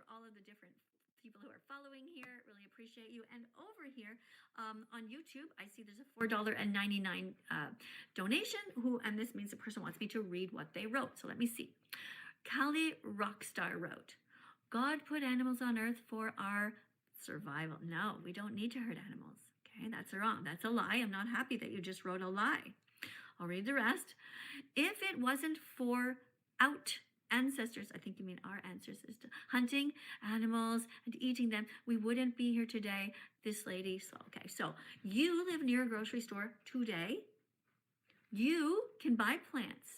for all of the different people who are following here. Really appreciate you. And over here on YouTube, I see there's a $4.99 donation. And this means the person wants me to read what they wrote. So let me see. Callie Rockstar wrote, God put animals on earth for our survival. No, we don't need to hurt animals. Okay, that's wrong. That's a lie. I'm not happy that you just wrote a lie. I'll read the rest. If it wasn't for ancestors, I think you mean our ancestors, hunting animals and eating them, we wouldn't be here today. This lady, so you live near a grocery store today. You can buy plants.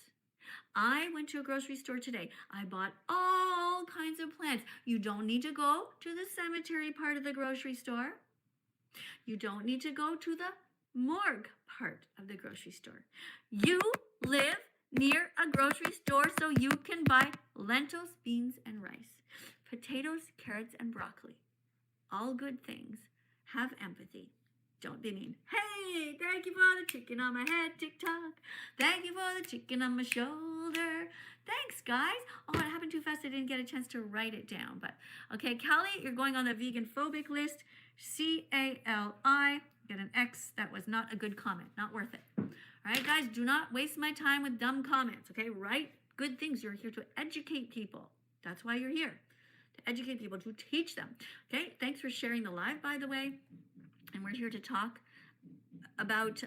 I went to a grocery store today. I bought all kinds of plants. You don't need to go to the cemetery part of the grocery store. You don't need to go to the morgue part of the grocery store. You live near a grocery store so you can buy lentils, beans, and rice, potatoes, carrots, and broccoli. All good things. Have empathy. Don't be mean. Hey, thank you for the chicken on my head, TikTok. Thank you for the chicken on my shoulder. Thanks, guys. Oh, it happened too fast. I didn't get a chance to write it down. But okay, Callie, you're going on the vegan phobic list. CALI. Get an X. That was not a good comment. Not worth it. All right, guys, do not waste my time with dumb comments. Okay, write good things. You're here to educate people. That's why you're here. To educate people, to teach them. Okay, thanks for sharing the live, by the way. And we're here to talk about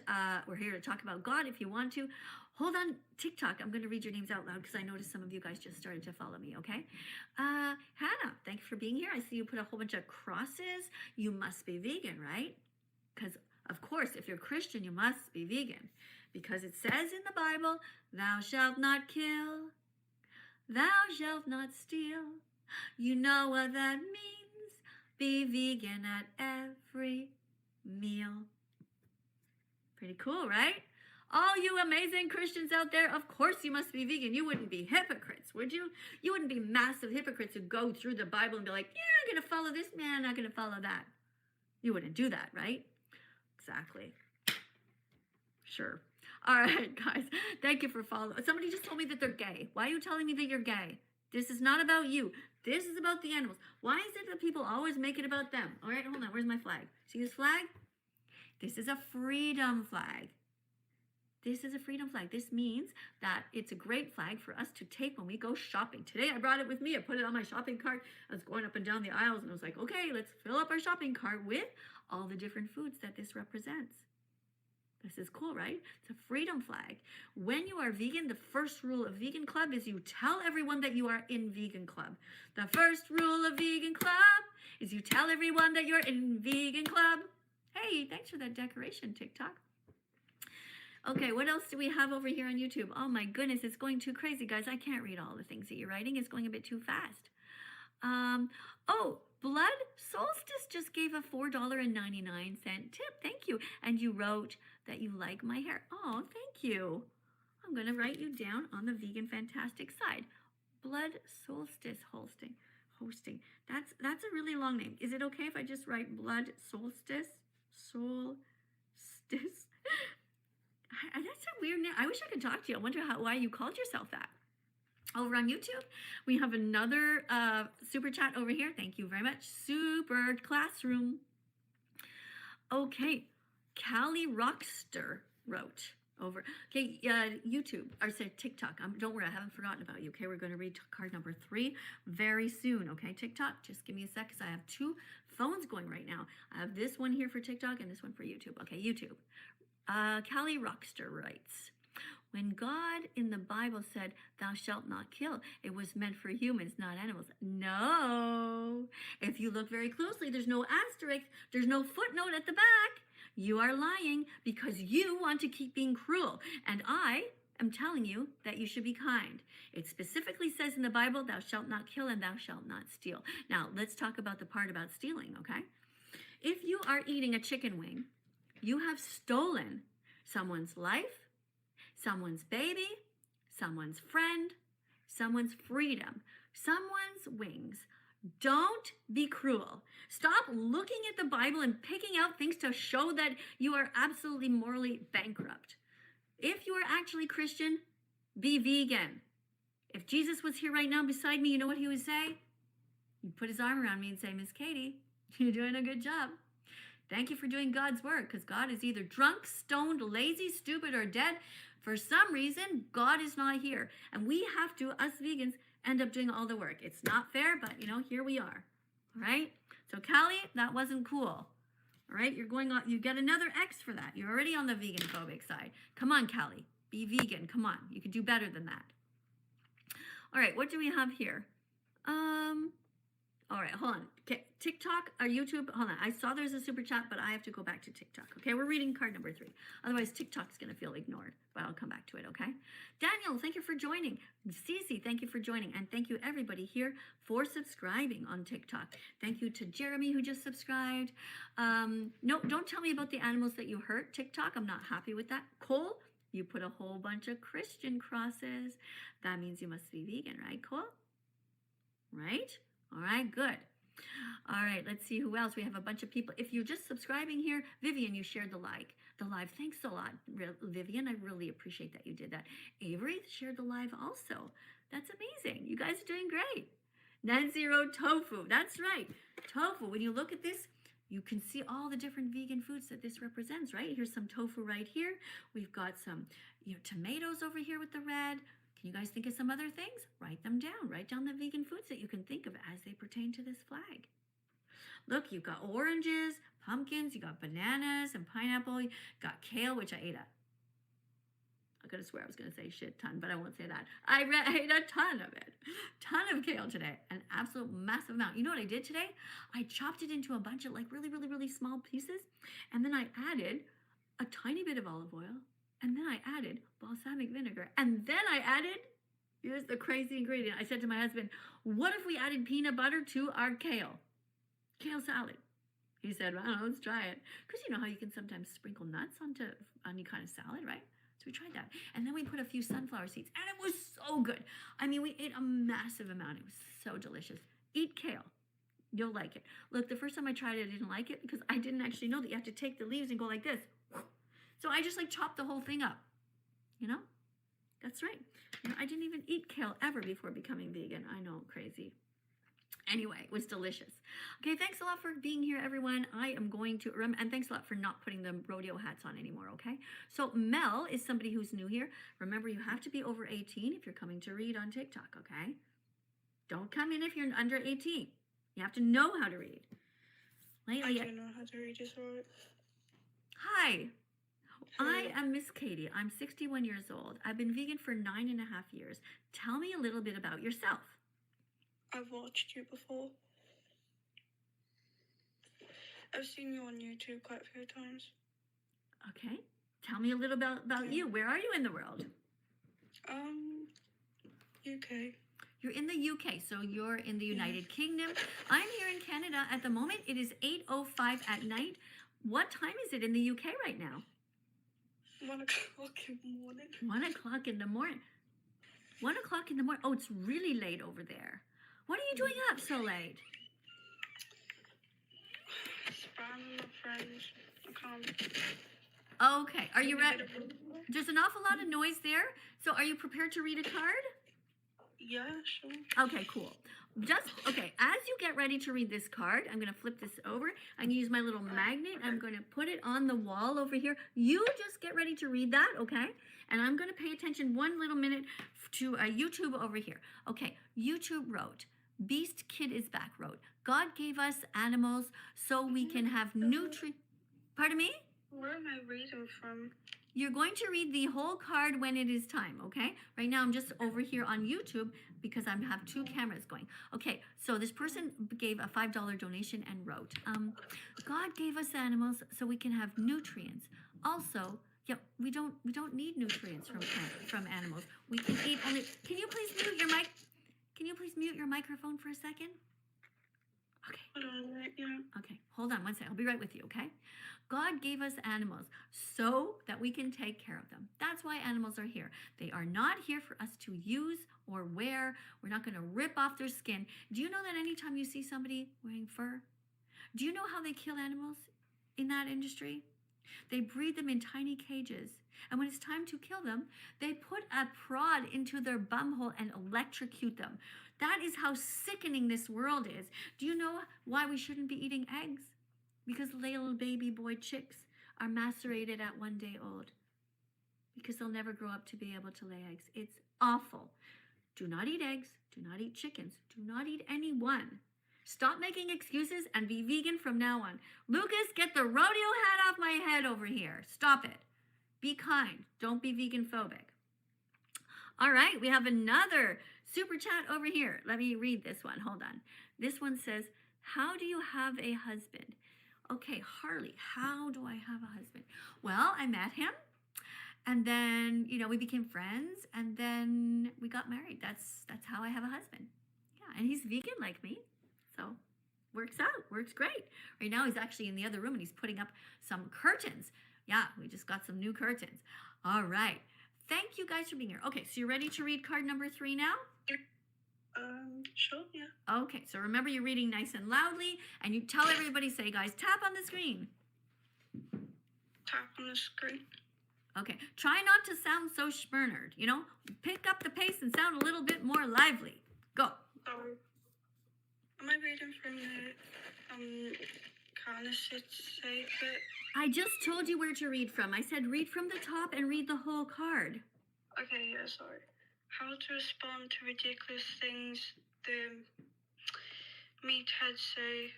God if you want to. Hold on, TikTok. I'm going to read your names out loud because I noticed some of you guys just started to follow me, okay? Hannah, thanks for being here. I see you put a whole bunch of crosses. You must be vegan, right? Because, of course, if you're Christian, you must be vegan. Because it says in the Bible, thou shalt not kill, thou shalt not steal. You know what that means. Be vegan at every meal. Pretty cool, right? All you amazing Christians out there, of course you must be vegan. You wouldn't be hypocrites, would you? You wouldn't be massive hypocrites who go through the Bible and be like, yeah, I'm going to follow this man, I'm not going to follow that. You wouldn't do that, right? Exactly. Sure. All right, guys. Thank you for following. Somebody just told me that they're gay. Why are you telling me that you're gay? This is not about you. This is about the animals. Why is it that people always make it about them? All right, hold on. Where's my flag? See this flag? This is a freedom flag. This is a freedom flag. This means that it's a great flag for us to take when we go shopping. Today I brought it with me. I put it on my shopping cart. I was going up and down the aisles and I was like, okay, let's fill up our shopping cart with all the different foods that this represents. This is cool, right? It's a freedom flag. When you are vegan, the first rule of Vegan Club is you tell everyone that you are in Vegan Club. The first rule of Vegan Club is you tell everyone that you're in Vegan Club. Hey, thanks for that decoration, TikTok. Okay, what else do we have over here on YouTube? Oh my goodness, it's going too crazy, guys. I can't read all the things that you're writing. It's going a bit too fast. Oh, Blood Solstice just gave a $4.99 tip. Thank you. And you wrote that you like my hair. Oh, thank you. I'm going to write you down on the Vegan Fantastic side. Blood Solstice hosting. That's a really long name. Is it okay if I just write Blood Solstice? Solstice. That's a weird name. I wish I could talk to you. I wonder why you called yourself that. Over on YouTube, we have another super chat over here. Thank you very much. Super Classroom. Okay, Callie Rockster wrote over. Okay, YouTube, or say TikTok. Don't worry, I haven't forgotten about you. Okay, we're going to read card number 3 very soon. Okay, TikTok, just give me a sec because I have 2 phones going right now. I have this one here for TikTok and this one for YouTube. Okay, YouTube. Callie Rockster writes, when God in the Bible said, thou shalt not kill, it was meant for humans, not animals. No. If you look very closely, there's no asterisk. There's no footnote at the back. You are lying because you want to keep being cruel. And I am telling you that you should be kind. It specifically says in the Bible, thou shalt not kill and thou shalt not steal. Now, let's talk about the part about stealing, okay? If you are eating a chicken wing, you have stolen someone's life, someone's baby, someone's friend, someone's freedom, someone's wings. Don't be cruel. Stop looking at the Bible and picking out things to show that you are absolutely morally bankrupt. If you are actually Christian, be vegan. If Jesus was here right now beside me, you know what he would say? He put his arm around me and say, Miss Katie, you're doing a good job. Thank you for doing God's work, because God is either drunk, stoned, lazy, stupid, or dead. For some reason, God is not here. And we have to, us vegans, end up doing all the work. It's not fair, but here we are. All right? So Callie, that wasn't cool. All right? You're going on, you get another X for that. You're already on the vegan phobic side. Come on, Callie. Be vegan. Come on. You can do better than that. All right, what do we have here? All right, hold on. Okay, TikTok or YouTube, hold on. I saw there's a super chat, but I have to go back to TikTok. Okay, we're reading card number 3. Otherwise, TikTok's going to feel ignored, but I'll come back to it, okay? Daniel, thank you for joining. Cece, thank you for joining. And thank you, everybody here, for subscribing on TikTok. Thank you to Jeremy, who just subscribed. No, don't tell me about the animals that you hurt, TikTok. I'm not happy with that. Cole, you put a whole bunch of Christian crosses. That means you must be vegan, right, Cole? Right? All right, good. All right, let's see who else. We have a bunch of people. If you're just subscribing here, Vivian, you shared the live. Thanks a lot, Vivian. I really appreciate that you did that. Avery shared the live also. That's amazing. You guys are doing great. Nancy wrote tofu. That's right. Tofu. When you look at this, you can see all the different vegan foods that this represents, right? Here's some tofu right here. We've got some, tomatoes over here with the red. Can you guys think of some other things? Write them down. Write down the vegan foods that you can think of as they pertain to this flag. Look, you've got oranges, pumpkins, you got bananas and pineapple, you got kale, which I ate I'm going to swear I was going to say shit ton, but I won't say that. I ate a ton of it. Ton of kale today. An absolute massive amount. You know what I did today? I chopped it into a bunch of really, really, really small pieces. And then I added a tiny bit of olive oil. And then I added balsamic vinegar. And then I added, here's the crazy ingredient. I said to my husband, what if we added peanut butter to our kale salad? He said, well, I don't know, let's try it. Because you know how you can sometimes sprinkle nuts on any kind of salad, right? So we tried that. And then we put a few sunflower seeds. And it was so good. I mean, we ate a massive amount. It was so delicious. Eat kale. You'll like it. Look, the first time I tried it, I didn't like it because I didn't actually know that you have to take the leaves and go like this. So I just chopped the whole thing up. That's right. I didn't even eat kale ever before becoming vegan. I know, crazy. Anyway, it was delicious. Okay, thanks a lot for being here, everyone. I am going to, and thanks a lot for not putting the rodeo hats on anymore, okay? So Mel is somebody who's new here. Remember, you have to be over 18 if you're coming to read on TikTok, okay? Don't come in if you're under 18. You have to know how to read. Lately, I do know how to read as well. Hi. I am Miss Katie. I'm 61 years old. I've been vegan for 9.5 years. Tell me a little bit about yourself. I've watched you before. I've seen you on YouTube quite a few times. Okay. Tell me a little about you. Where are you in the world? UK. You're in the UK, so you're in the United Kingdom. I'm here in Canada at the moment. It is 8:05 at night. What time is it in the UK right now? 1 o'clock in the morning. 1 o'clock in the morning. 1 o'clock in the morning. Oh, it's really late over there. What are you doing up so late? Spamming my friends. I can't. Okay. Are you ready? There's an awful lot of noise there. So are you prepared to read a card? Yeah, sure. Okay, cool. Okay, as you get ready to read this card, I'm going to flip this over. I'm going to use my little magnet. I'm going to put it on the wall over here. You just get ready to read that, okay? And I'm going to pay attention 1 little minute to YouTube over here. Okay, YouTube wrote, Beast Kid is back wrote, God gave us animals so we can have nutrient. Pardon me? Where am I reading from? You're going to read the whole card when it is time, okay? Right now I'm just over here on YouTube because I have 2 cameras going. Okay, so this person gave a $5 donation and wrote, God gave us animals so we can have nutrients. Also, we don't need nutrients from animals. We can eat only. Can you please mute your mic? Can you please mute your microphone for a second? Okay. Hold on, yeah. Okay, hold on 1 second. I'll be right with you, okay? God gave us animals so that we can take care of them. That's why animals are here. They are not here for us to use or wear. We're not going to rip off their skin. Do you know that anytime you see somebody wearing fur, do you know how they kill animals in that industry? They breed them in tiny cages. And when it's time to kill them, they put a prod into their bumhole and electrocute them. That is how sickening this world is. Do you know why we shouldn't be eating eggs? Because little baby boy chicks are macerated at 1 day old. Because they'll never grow up to be able to lay eggs. It's awful. Do not eat eggs. Do not eat chickens. Do not eat any one. Stop making excuses and be vegan from now on. Lucas, get the rodeo hat off my head over here. Stop it. Be kind. Don't be vegan phobic. All right, we have another super chat over here. Let me read this one. Hold on. This one says, how do you have a husband? Okay, Harley, how do I have a husband? Well, I met him. And then, we became friends, and then we got married. That's how I have a husband. Yeah, and he's vegan like me, so works out, works great. Right now, he's actually in the other room, and he's putting up some curtains. Yeah, we just got some new curtains. All right. Thank you guys for being here. Okay, so you're ready to read card number 3 now? Sure, yeah. Okay, so remember you're reading nice and loudly, and you tell everybody, say, guys, tap on the screen. Tap on the screen. Okay, try not to sound so schmernerd, Pick up the pace and sound a little bit more lively. Go. Sorry. Am I reading from the kind of say bit? I just told you where to read from. I said read from the top and read the whole card. Okay, yeah, sorry. How to respond to ridiculous things the meatheads say.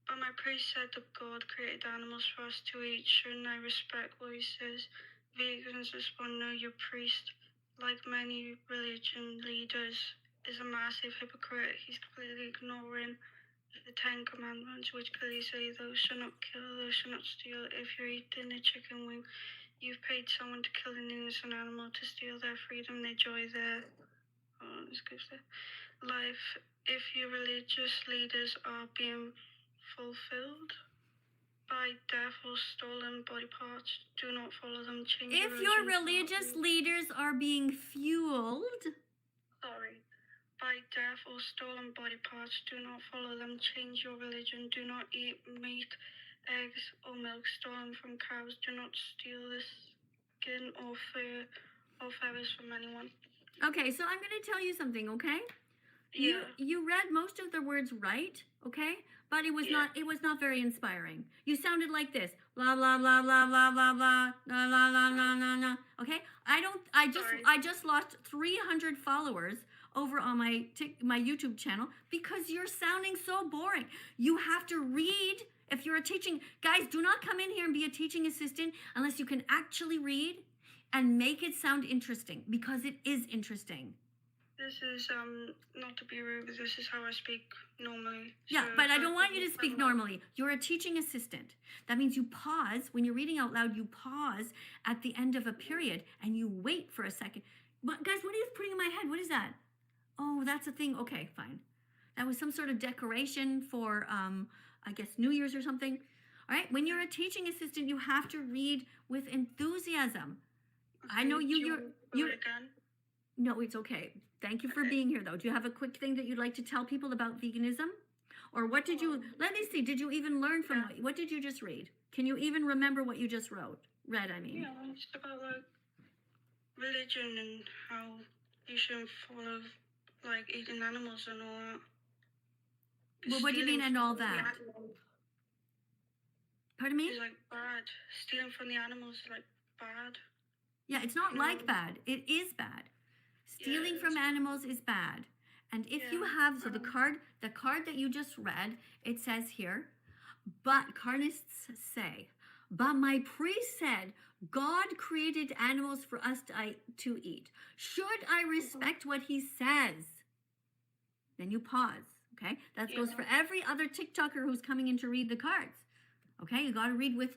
But my priest said that God created animals for us to eat. Shouldn't I respect what he says? Vegans respond, no, your priest, like many religion leaders, is a massive hypocrite. He's completely ignoring the 10 Commandments, which clearly say thou shalt not kill, thou shalt not steal. If you're eating a chicken wing, you've paid someone to kill an innocent animal to steal their freedom, their joy, their life. If your religious leaders are being fulfilled by death or stolen body parts, do not follow them. Change If your religious leaders are being fueled by death or stolen body parts, do not follow them. Change your religion. Do not eat meat, eggs, or milk stolen from cows. Do not steal the skin or fur or feathers from anyone. Okay, so I'm going to tell you something, okay? Yeah. You read most of the words right, okay? But it was not very inspiring. You sounded like this. Blah blah blah blah blah blah blah la la la la la la. Okay? I just lost 300 followers over on my YouTube channel because you're sounding so boring. You have to read. If you're a teaching, guys, do not come in here and be a teaching assistant unless you can actually read and make it sound interesting, because it is interesting. This is, not to be rude, but this is how I speak normally. Yeah, so but I don't want you to speak normally. You're a teaching assistant. That means you pause. When you're reading out loud, you pause at the end of a period and you wait for a second. But guys, what are you putting in my head? What is that? Oh, that's a thing. Okay, fine. That was some sort of decoration for, I guess, New Year's or something. All right, when you're a teaching assistant, you have to read with enthusiasm. Okay, I know you're again? No, it's okay. Thank you for being here, though. Do you have a quick thing that you'd like to tell people about veganism? Or what did you, let me see, did you even learn from, what did you just read? Can you even remember what you just read, I mean? Yeah, it's about, religion and how you shouldn't follow, eating animals and all that. Well, what do you mean and all that? Pardon me? It's, bad. Stealing from the animals is, bad. Yeah, it's not bad. It is bad. Stealing from animals is bad. And if you have, so the card that you just read, it says here, but carnists say, but my priest said, God created animals for us to eat. Should I respect what he says? Then you pause, okay? That goes for every other TikToker who's coming in to read the cards. Okay, you got to read with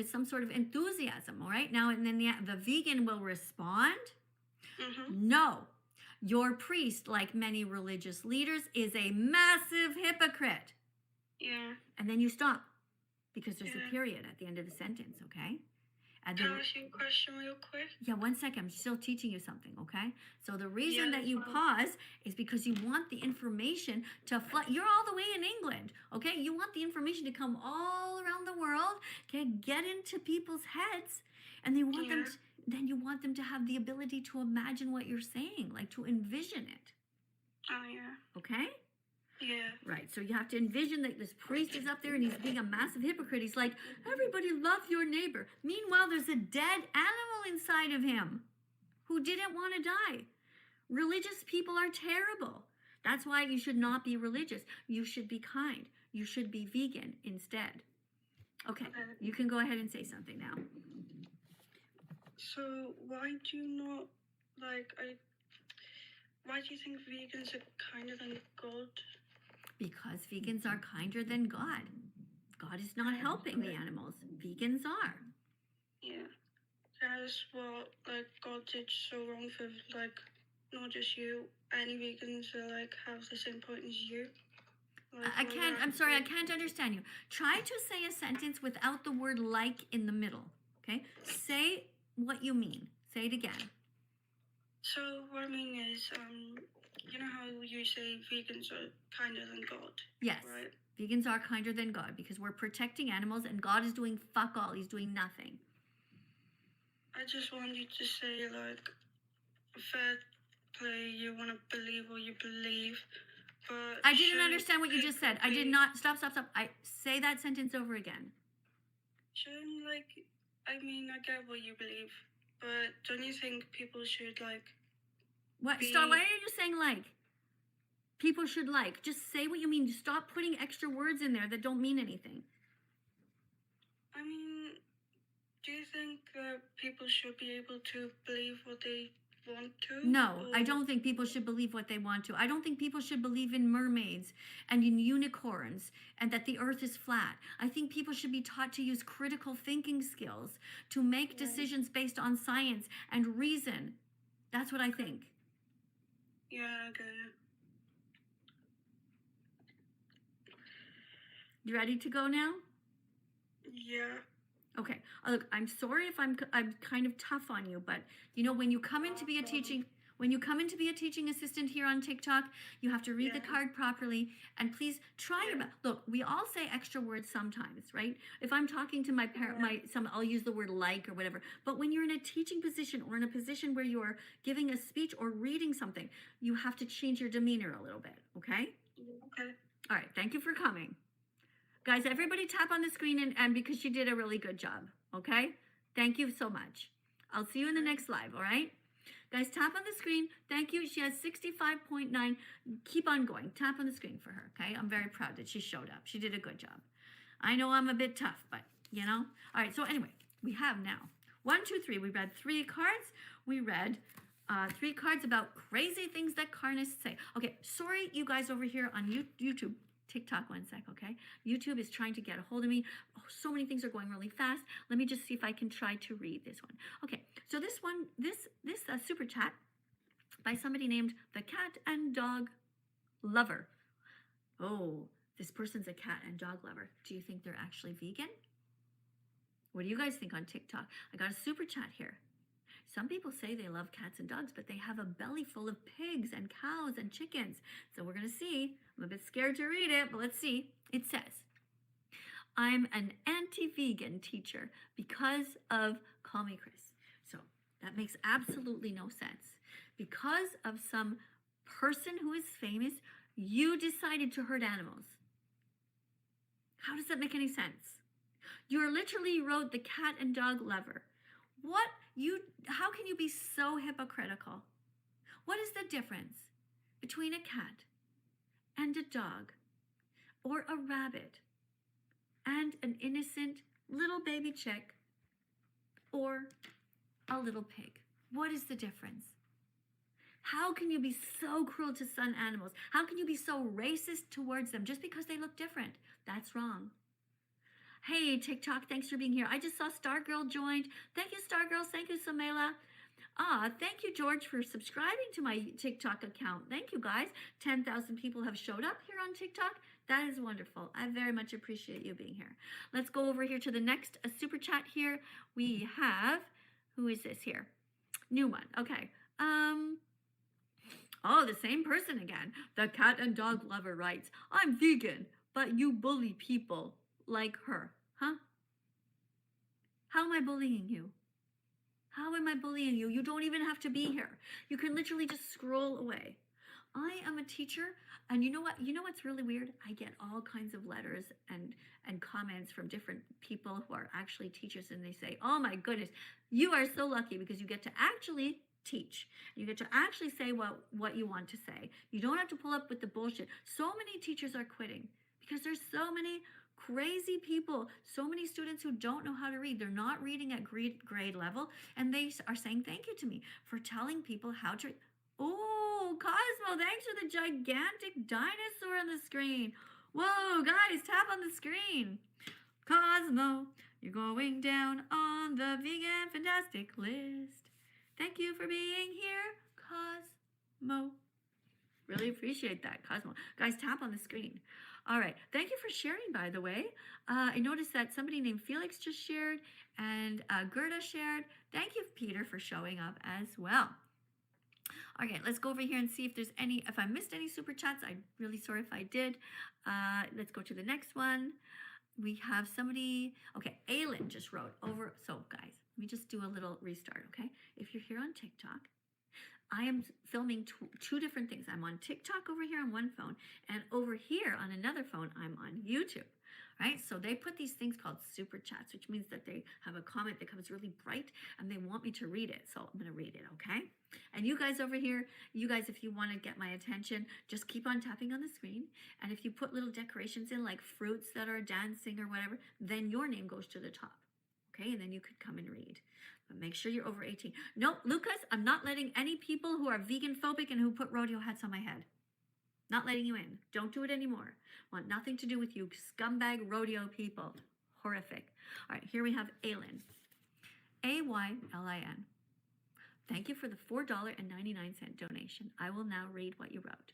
some sort of enthusiasm, all right? Now, and then the vegan will respond, no, your priest, like many religious leaders, is a massive hypocrite. Yeah. And then you stop, because there's a period at the end of the sentence, okay? And Can I ask you a question real quick? Yeah, 1 second. I'm still teaching you something, okay? So the reason that you pause is because you want the information to fly. You're all the way in England, okay? You want the information to come all around the world, okay? Get into people's heads, and they want them. Then you want them to have the ability to imagine what you're saying, like to envision it. Oh, yeah. Okay? Yeah. Right. So you have to envision that this priest is up there and he's being a massive hypocrite. He's like, everybody love your neighbor. Meanwhile, there's a dead animal inside of him who didn't want to die. Religious people are terrible. That's why you should not be religious. You should be kind. You should be vegan instead. Okay, you can go ahead and say something now. So why do you not why do you think vegans are kinder than God? Because vegans are kinder than God. God is not helping the animals. Vegans are. Yeah. That's what God did so wrong for not just you. Any vegans are have the same point as you. I'm sorry, I can't understand you. Try to say a sentence without the word like in the middle. Okay? Say what you mean. Say it again. So what I mean is, you know how you say vegans are kinder than God? Yes. Right? Vegans are kinder than God because we're protecting animals and God is doing fuck all. He's doing nothing. I just want you to say fair play, you want to believe what you believe, but I didn't understand what you just said. I did not. Stop. I say that sentence over again. Shouldn't I mean, I get what you believe, but don't you think people should What? Stop. Why are you saying like? People should like. Just say what you mean. Stop putting extra words in there that don't mean anything. I mean, do you think that people should be able to believe what they want to? No, I don't think people should believe what they want to. I don't think people should believe in mermaids and in unicorns and that the earth is flat. I think people should be taught to use critical thinking skills to make decisions based on science and reason. That's what I think. Yeah, I get it. You ready to go now? Yeah. Okay. Look, I'm sorry if I'm kind of tough on you, but you know when you come in to be a teaching assistant here on TikTok, you have to read the card properly and please try your best. Look, we all say extra words sometimes, right? If I'm talking to my parent, I'll use the word like or whatever. But when you're in a teaching position or in a position where you are giving a speech or reading something, you have to change your demeanor a little bit, okay? Okay. All right. Thank you for coming. Guys, everybody tap on the screen and because she did a really good job, okay? Thank you so much. I'll see you in the next live, all right? Guys, tap on the screen. Thank you. She has 65.9. Keep on going. Tap on the screen for her, okay? I'm very proud that she showed up. She did a good job. I know I'm a bit tough, but, you know? All right, so anyway, we have now 1, 2, 3. We read 3 cards. We read 3 cards about crazy things that carnists say. Okay, sorry, you guys over here on YouTube. TikTok, 1 sec, okay? YouTube is trying to get a hold of me. Oh, so many things are going really fast. Let me just see if I can try to read this one. Okay, so this one, this super chat by somebody named the Cat and Dog Lover. Oh, this person's a cat and dog lover. Do you think they're actually vegan? What do you guys think on TikTok? I got a super chat here. Some people say they love cats and dogs, but they have a belly full of pigs and cows and chickens. So we're going to see. I'm a bit scared to read it, but let's see. It says, I'm an anti-vegan teacher because of Call Me Chris. So that makes absolutely no sense. Because of some person who is famous, you decided to hurt animals. How does that make any sense? You literally wrote the cat and dog lover. How can you be so hypocritical? What is the difference between a cat and a dog or a rabbit and an innocent little baby chick or a little pig? What is the difference? How can you be so cruel to some animals? How can you be so racist towards them just because they look different? That's wrong. Hey, TikTok, thanks for being here. I just saw Stargirl joined. Thank you, Stargirls. Thank you, Samela. Thank you, George, for subscribing to my TikTok account. Thank you, guys. 10,000 people have showed up here on TikTok. That is wonderful. I very much appreciate you being here. Let's go over here to the next super chat here. We have, who is this here? New one. Okay. Oh, the same person again. The cat and dog lover writes, I'm vegan, but you bully people like her. Huh? How am I bullying you? How am I bullying you? You don't even have to be here. You can literally just scroll away. I am a teacher, and you know what? You know what's really weird? I get all kinds of letters and comments from different people who are actually teachers, and they say, "Oh my goodness, you are so lucky because you get to actually teach. You get to actually say what you want to say. You don't have to pull up with the bullshit." So many teachers are quitting because there's so many crazy people, so many students who don't know how to read. They're not reading at grade level, and they are saying thank you to me for telling people how to. Oh, Cosmo, thanks for the gigantic dinosaur on the screen. Whoa, guys, tap on the screen. Cosmo, you're going down on the vegan fantastic list. Thank you for being here, Cosmo. Really appreciate that, Cosmo. Guys, tap on the screen. All right. Thank you for sharing, by the way. I noticed that somebody named Felix just shared and Gerda shared. Thank you, Peter, for showing up as well. Okay, let's go over here and see if there's any, if I missed any super chats. I'm really sorry if I did. Let's go to the next one. We have somebody, okay, Aylin just wrote over. So guys, let me just do a little restart, okay? If you're here on TikTok, I am filming two different things. I'm on TikTok over here on one phone, and over here on another phone, I'm on YouTube, right? So they put these things called super chats, which means that they have a comment that comes really bright and they want me to read it. So I'm going to read it, okay? And you guys over here, you guys, if you want to get my attention, just keep on tapping on the screen. And if you put little decorations in, like fruits that are dancing or whatever, then your name goes to the top, okay? And then you could come and read. But make sure you're over 18. No, Lucas, I'm not letting any people who are vegan phobic and who put rodeo hats on my head. Not letting you in. Don't do it anymore. Want nothing to do with you scumbag rodeo people. Horrific. All right, here we have Aylin. Aylin. Thank you for the $4.99 donation. I will now read what you wrote.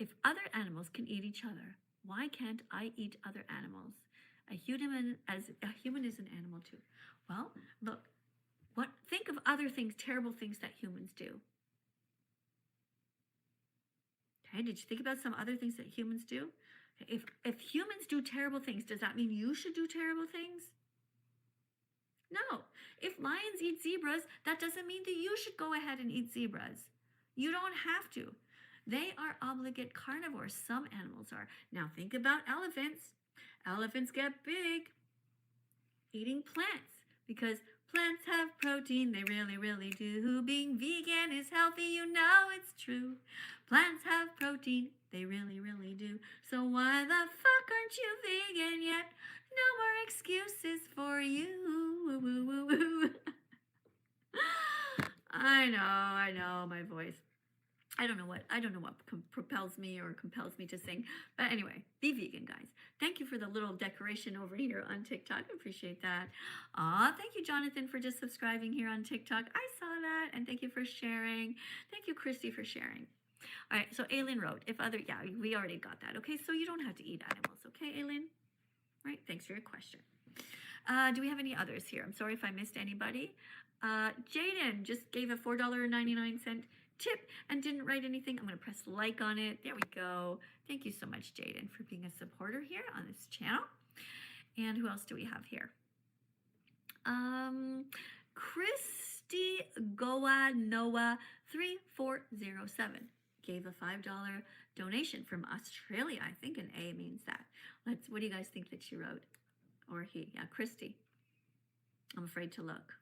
If other animals can eat each other, why can't I eat other animals? A human is an animal too. Well, look, think of other things, terrible things that humans do. Okay, did you think about some other things that humans do? If humans do terrible things, does that mean you should do terrible things? No. If lions eat zebras, that doesn't mean that you should go ahead and eat zebras. You don't have to. They are obligate carnivores. Some animals are. Now think about elephants. Elephants get big eating plants because plants have protein. They really, really do. Being vegan is healthy. You know it's true. Plants have protein. They really, really do. So why the fuck aren't you vegan yet? No more excuses for you. Woo, woo, woo, woo. I know my voice. I don't know what propels me or compels me to sing. But anyway, be vegan, guys. Thank you for the little decoration over here on TikTok. I appreciate that. Thank you, Jonathan, for just subscribing here on TikTok. I saw that. And thank you for sharing. Thank you, Christy, for sharing. All right, so Aylin wrote, we already got that. Okay, so you don't have to eat animals. Okay, Aylin? Right, thanks for your question. Do we have any others here? I'm sorry if I missed anybody. Jaden just gave a $4.99 tip and didn't write anything. I'm going to press like on it. There we go. Thank you so much, Jaden, for being a supporter here on this channel. And who else do we have here? Christy Goa Noah 3407 gave a $5 donation from Australia. I think an A means that. What do you guys think that she wrote? Or he? Yeah, Christy. I'm afraid to look.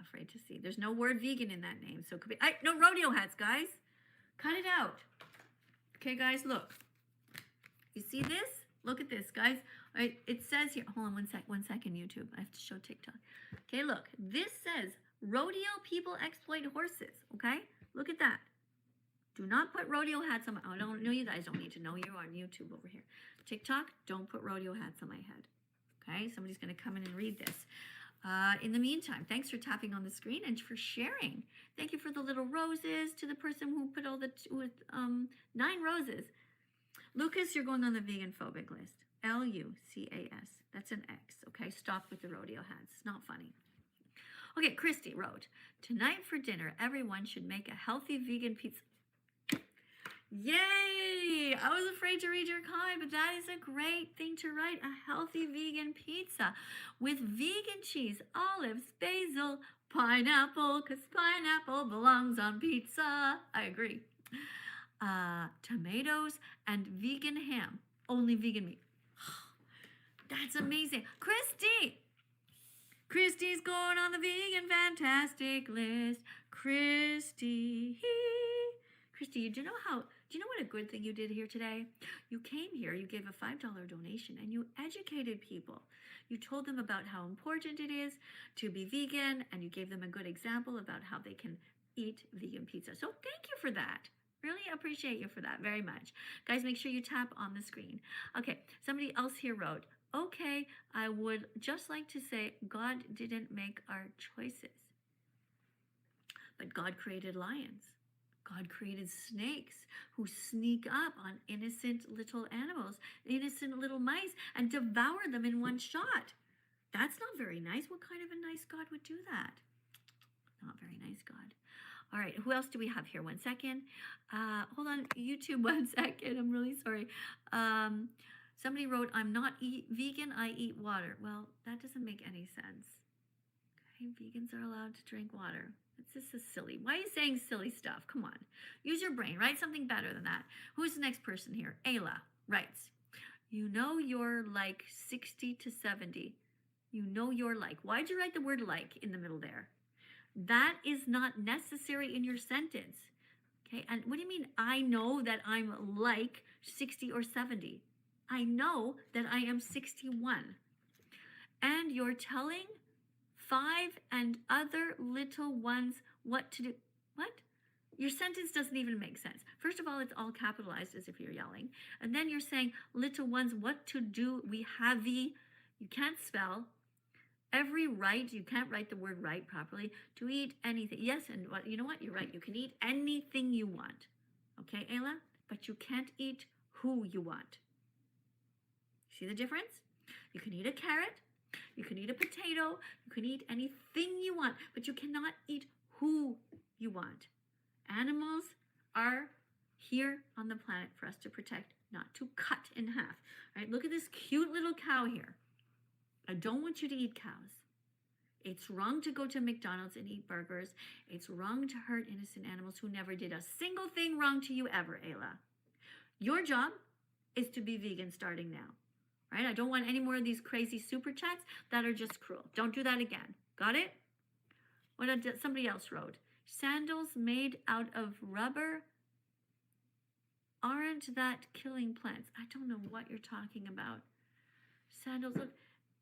Afraid to see. There's no word vegan in that name, so it could be. No rodeo hats, guys. Cut it out. Okay, guys, look. You see this? Look at this, guys. All right, it says here. Hold on one second, YouTube. I have to show TikTok. Okay, look. This says rodeo people exploit horses. Okay, look at that. Do not put rodeo hats on my. I don't know. You guys don't need to know. You're on YouTube over here. TikTok. Don't put rodeo hats on my head. Okay, somebody's gonna come in and read this. In the meantime, thanks for tapping on the screen and for sharing. Thank you for the little roses to the person who put all the 9 roses. Lucas, you're going on the vegan phobic list. Lucas. That's an X. Okay, stop with the rodeo hats. It's not funny. Okay, Christy wrote, tonight for dinner, everyone should make a healthy vegan pizza. Yay! I was afraid to read your comment, but that is a great thing to write. A healthy vegan pizza with vegan cheese, olives, basil, pineapple, because pineapple belongs on pizza. I agree. tomatoes, and vegan ham. Only vegan meat. That's amazing. Christy's going on the vegan fantastic list. Christy, do you know what a good thing you did here today? You came here, you gave a $5 donation, and you educated people. You told them about how important it is to be vegan, and you gave them a good example about how they can eat vegan pizza. So thank you for that. Really appreciate you for that very much. Guys, make sure you tap on the screen. Okay, somebody else here wrote, okay, I would just like to say God didn't make our choices, but God created lions. God created snakes who sneak up on innocent little animals, innocent little mice, and devour them in one shot. That's not very nice. What kind of a nice God would do that? Not very nice God. All right, who else do we have here? 1 second. Hold on, YouTube, 1 second. I'm really sorry. Somebody wrote, I'm not vegan, I eat water. Well, that doesn't make any sense. Okay, vegans are allowed to drink water. This is silly. Why are you saying silly stuff? Come on. Use your brain. Write something better than that. Who's the next person here? Ayla writes, you know you're like 60 to 70. You know you're like. Why'd you write the word like in the middle there? That is not necessary in your sentence. Okay, and what do you mean I know that I'm like 60 or 70? I know that I am 61. And you're telling 5 and other little ones what to do. What? Your sentence doesn't even make sense. First of all, it's all capitalized as if you're yelling. And then you're saying little ones what to do. We have you can't spell. Every right, you can't write the word right properly. To eat anything. Yes, and you know what? You're right. You can eat anything you want. Okay, Ayla? But you can't eat who you want. See the difference? You can eat a carrot. You can eat a potato. You can eat anything you want, but you cannot eat who you want. Animals are here on the planet for us to protect, not to cut in half. All right, look at this cute little cow here. I don't want you to eat cows. It's wrong to go to McDonald's and eat burgers. It's wrong to hurt innocent animals who never did a single thing wrong to you ever, Ayla. Your job is to be vegan starting now. Right? I don't want any more of these crazy super chats that are just cruel. Don't do that again. Got it? What did somebody else wrote? Sandals made out of rubber aren't that killing plants. I don't know what you're talking about. Sandals, look,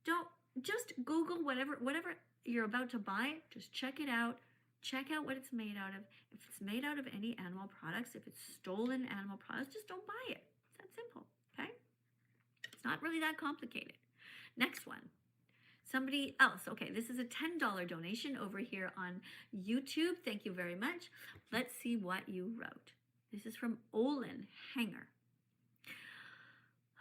don't just Google whatever you're about to buy. Just check it out. Check out what it's made out of. If it's made out of any animal products, if it's stolen animal products, just don't buy it. It's that simple. Okay? It's not really that complicated. Next one. Somebody else. Okay, this is a $10 donation over here on YouTube. Thank you very much. Let's see what you wrote. This is from Olin Hanger.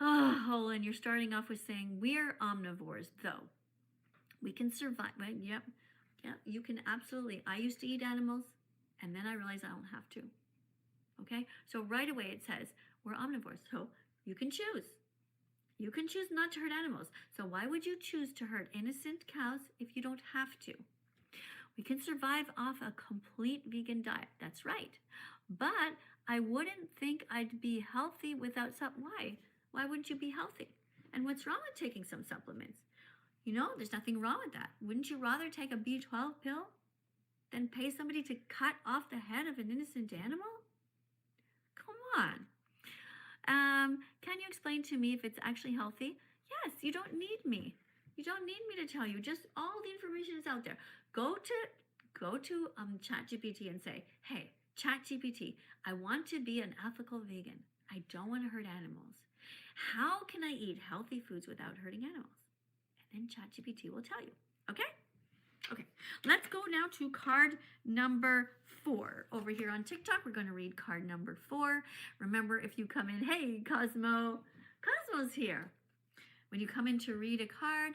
Oh, Olin, you're starting off with saying, we're omnivores, though. We can survive. Right? Yep. Yeah, you can absolutely. I used to eat animals, and then I realized I don't have to. Okay? So right away it says, we're omnivores. So you can choose. You can choose not to hurt animals. So why would you choose to hurt innocent cows if you don't have to? We can survive off a complete vegan diet. That's right. But I wouldn't think I'd be healthy without why? Why wouldn't you be healthy? And what's wrong with taking some supplements? You know, there's nothing wrong with that. Wouldn't you rather take a B12 pill than pay somebody to cut off the head of an innocent animal? Come on. Can you explain to me if it's actually healthy? Yes, you don't need me. You don't need me to tell you. Just all the information is out there. Go to ChatGPT and say, hey, ChatGPT, I want to be an ethical vegan. I don't want to hurt animals. How can I eat healthy foods without hurting animals? And then ChatGPT will tell you. Okay? Okay. Let's go now to card number 4. Over here on TikTok, we're going to read card number 4. Remember, if you come in, hey, Cosmo's here. When you come in to read a card,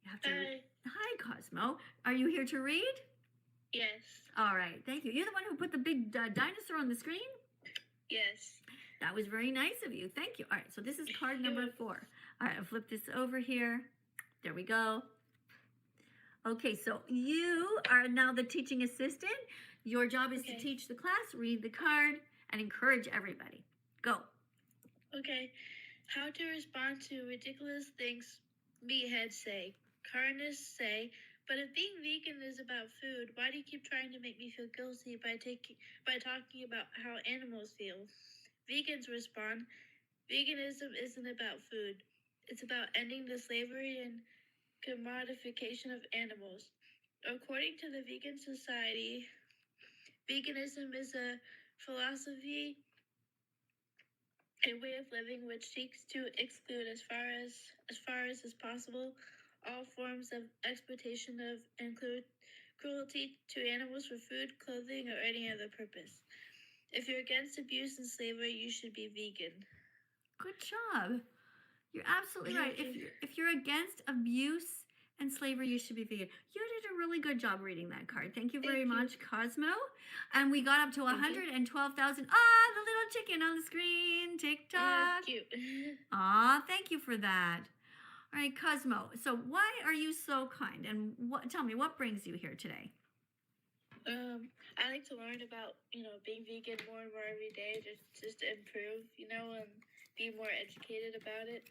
you have to... Hi, Cosmo. Are you here to read? Yes. All right. Thank you. You're the one who put the big dinosaur on the screen? Yes. That was very nice of you. Thank you. All right. So this is card number 4. All right. I'll flip this over here. There we go. Okay. So you are now the teaching assistant. Your job is to teach the class, read the card, and encourage everybody. Go. Okay. How to respond to ridiculous things meatheads say. Carnists say, but if being vegan is about food, why do you keep trying to make me feel guilty by talking about how animals feel? Vegans respond, veganism isn't about food. It's about ending the slavery and commodification of animals. According to the Vegan Society, veganism is a philosophy, a way of living which seeks to exclude as far as is possible all forms of exploitation of and cruelty to animals for food, clothing, or any other purpose. If you're against abuse and slavery, you should be vegan. Good job. You're absolutely right. If you're against abuse and slavery, you should be vegan. You did a really good job reading that card. Thank you very much, Cosmo. And we got up to 112,000. Ah, the little chicken on the screen. TikTok. That's cute. Ah, thank you for that. All right, Cosmo. So why are you so kind? And tell me, what brings you here today? I like to learn about, being vegan more and more every day, just to improve, and be more educated about it.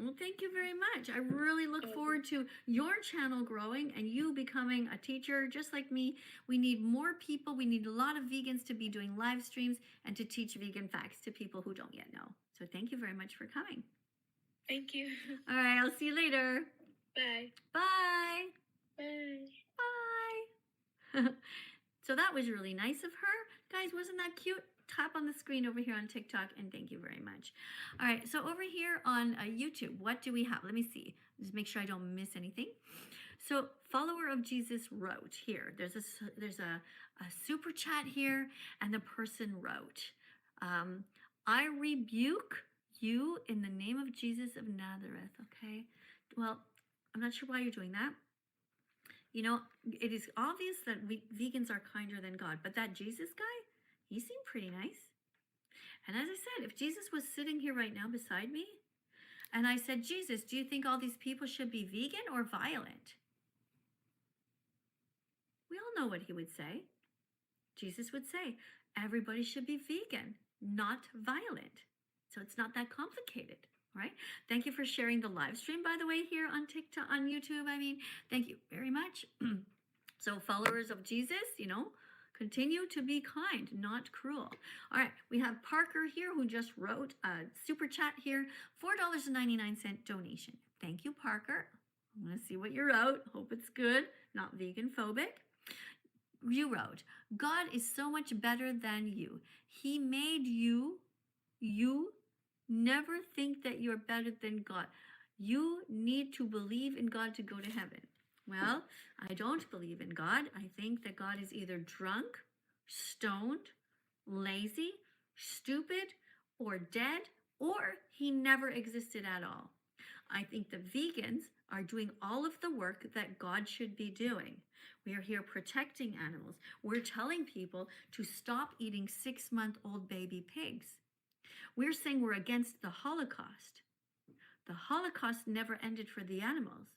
Well, thank you very much. I really look forward to your channel growing and you becoming a teacher just like me. We need more people. We need a lot of vegans to be doing live streams and to teach vegan facts to people who don't yet know. So thank you very much for coming. Thank you. All right, I'll see you later. Bye. Bye. Bye. Bye. So that was really nice of her. Guys, wasn't that cute? Tap on the screen over here on TikTok, and thank you very much. All right, so over here on YouTube, what do we have? Let me see. Just make sure I don't miss anything. So follower of Jesus wrote here. There's a super chat here, and the person wrote, I rebuke you in the name of Jesus of Nazareth. Okay, well, I'm not sure why you're doing that. It is obvious that vegans are kinder than God, but that Jesus guy, he seemed pretty nice. And as I said, if Jesus was sitting here right now beside me, and I said, Jesus, do you think all these people should be vegan or violent? We all know what he would say. Jesus would say, everybody should be vegan, not violent. So it's not that complicated. Right? Thank you for sharing the live stream, by the way, here on TikTok, on YouTube. Thank you very much. So followers of Jesus, continue to be kind, not cruel. All right, we have Parker here who just wrote a super chat here, $4.99 donation. Thank you, Parker. I'm going to see what you wrote. Hope it's good, not vegan phobic. You wrote, God is so much better than you. He made you. Never think that you're better than God. You need to believe in God to go to heaven. Well, I don't believe in God. I think that God is either drunk, stoned, lazy, stupid, or dead, or he never existed at all. I think the vegans are doing all of the work that God should be doing. We are here protecting animals. We're telling people to stop eating 6-month-old baby pigs. We're saying we're against the Holocaust. The Holocaust never ended for the animals.